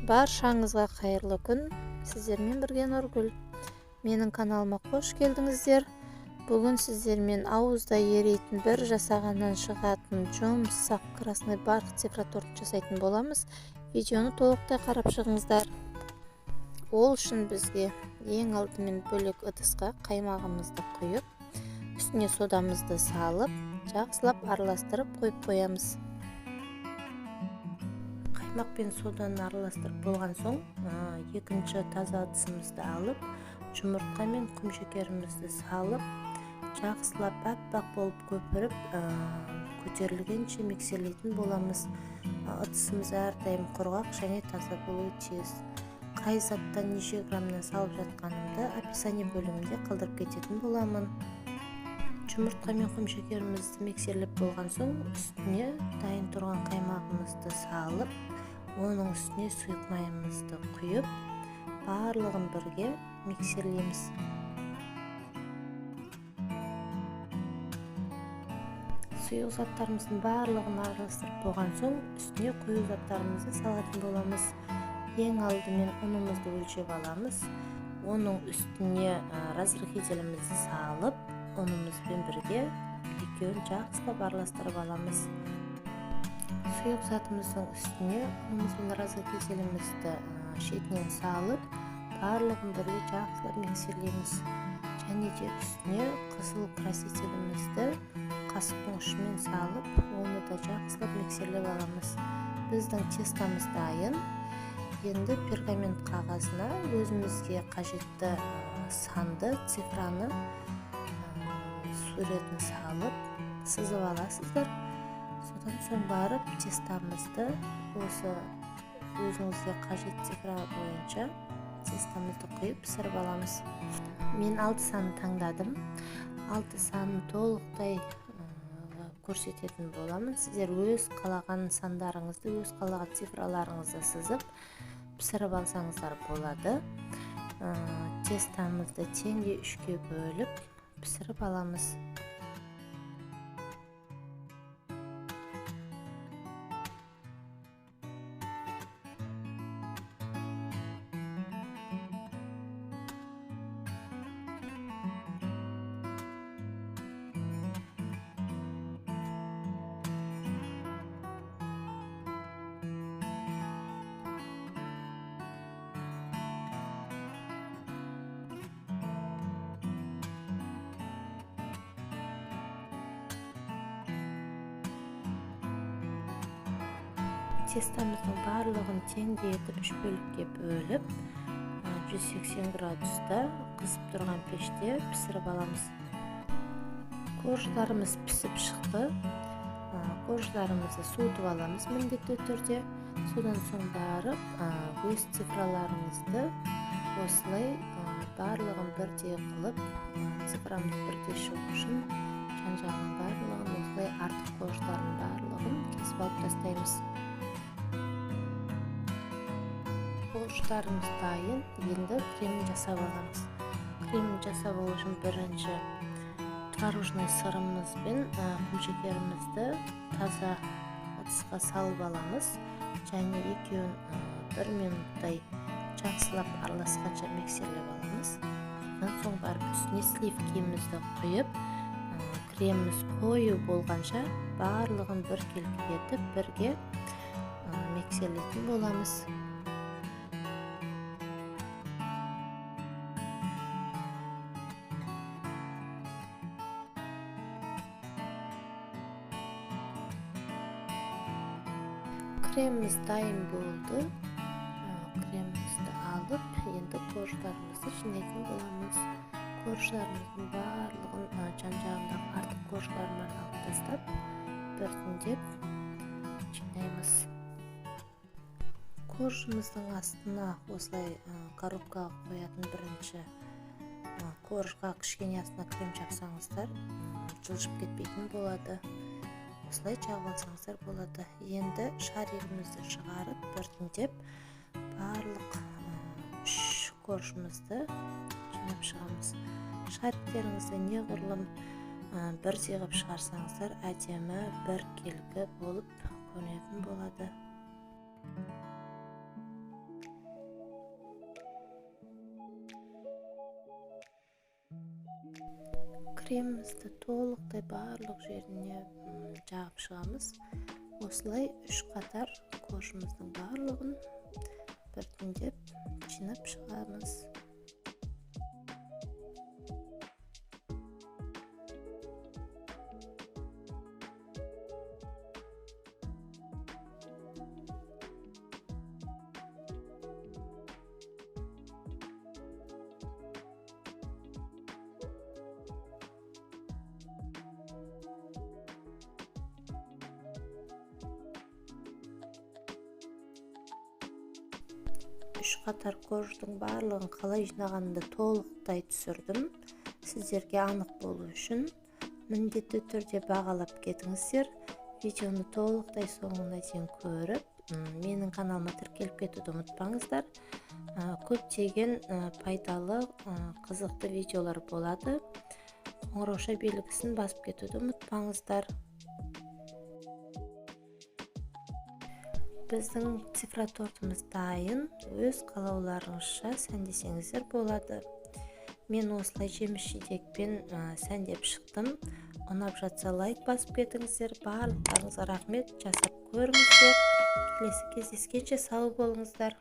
Баршаңызға қайырлы күн. Сіздермен бірге Нұргүл. Менің каналыма қош келдіңіздер. Бүгін сіздермен ауызда ерейтін бір жасағаннан шығатын жұмсақ красный бархат цифра торт жасайтын боламыз. Видеоны толықтай қарап шығыңыздар. Ол үшін бізге ең алдымен бөлек ыдысқа қаймағымызды құйып, үстіне содамызды салып, жақсылап араластырып қойып қоямыз. Қаймақ пен соданы араластырып болған соң, екінші таза ыдысымызды алып, жұмыртқа мен құмшекерімізді салып, жақсылап аппақ болып көпіріп, көтерілгенше миксерлейтін боламыз. Ыдысымыз әрдайым құрғақ және таза болуы тиіс. Қай заттан неше граммнан салып жатқанымды описание бөлімінде қалдырып кететін боламын. Жұмыртқа мен құмшекерімізді миксерлеп болған соң, үстіне дайын тұрған қаймағымызды салып, оның үстіне сұйық майымызды құйып, барлығын бірге миксерлейміз. Сұйық заттарымыздың барлығын араластырып болған соң, үстіне қою заттарымызды салатын боламыз. Ең алдымен ұнымызды өлшеп аламыз. Оның үстіне разрыхителімізді салып, ұнымызбен бірге екеуін жақсылап араластырып аламыз. Сұйық затымыздың үстіне ұнымыз бен разрыхителімізді шетінен салып, барлығын бірге жақсылап миксерлейміз. Және де үстіне қызыл красителімізді қасықтың ұшымен салып, оны да жақсылап миксерлеп аламыз. Біздің тестамыз дайын. Енді пергамент қағазына өзімізге қажетті санды, цифраны суретін салып, сызып аласыздар. Содан соң барып тестамызды осы өзіңізге қажет цифра бойынша тестамызды құйып пісіріп аламыз. Мен 6 санын таңдадым. 6 санын толықтай көрсететін боламын. Сіздер өз қалаған сандарыңызды, өз қалаған цифраларыңызды сызып пісіріп алсаңыздар болады. Тестамызды теңге 3-ке бөліп пісіріп аламыз. Тестамыздың барлығын теңдей етіп 3 бөлікке бөліп, 180 градуста қызып тұрған пеште пісіріп аламыз. Корждарымыз пісіп шықты. Корждарымызды суытып аламыз міндетті түрде. Содан соң барып өз цифраларымызды осылай барлығын бірдей қылып, цифрамыз бірдей шығу үшін жан-жағын барлығын осылай артық корждардың барлығын кесіп алып тастаймыз. Корждарымыз дайын. Енді кремін жасап аламыз. Кремін жасап алу үшін бірінші творожный сырымыз бен құмшекерімізді таза ыдысқа салып аламыз. Және екеуін 1 минуттай жақсылап араласқанша миксерлеп аламыз. Содан соң барып үстіне сливкемізді құйып, креміміз қою болғанша барлығын біркелкі етіп бірге миксерлейтін боламыз. Креміміз дайын болды. Кремімізді алып, енді корждарымызды жинайтын боламыз. Корждарымыздың барлығын жан-жағындағы артық корждарын алып тастап, біртіндеп жинаймыз. Коржымыздың астына осылай коробкаға қоятын бірінші коржға кішкене астына крем жапсаңыздар, жылжып кетпейтін болады. Осылай жағып алсаңыздар болады. Енді шаригімізді шығарып, біртіндеп барлық 3 коржымызды жинап шығамыз. Шариктеріңізді неғұрлым бірдей қылып шығарсаңыздар, әдемі біркелкі болып көрінетін болады. кремімізді толықтай барлық жеріне жағып шығамыз. Осылай 3 қатар коржымыздың барлығын біртіндеп жинап шығамыз. Үш қатар корждың барлығын қалай жинағанымды толықтай түсірдім. Сіздерге анық болу үшін міндетті түрде бағалап кетіңіздер. Видеоны толықтай соңына дейін көріп, менің каналыма тіркеліп кетуді ұмытпаңыздар. Көптеген пайдалы, қызықты видеолар болады. Қоңырауша белгісін басып кетуді ұмытпаңыздар. Біздің цифра тортымыз дайын, өз қалауларыңызша сәндесеңіздер болады. Мен осылай жеміс-жидекпен сәндеп шықтым. Ұнап жатса лайк басып кетіңіздер. Барлықтарыңызға рахмет, жасап көріңіздер. Келесі кездескенше сау болыңыздар.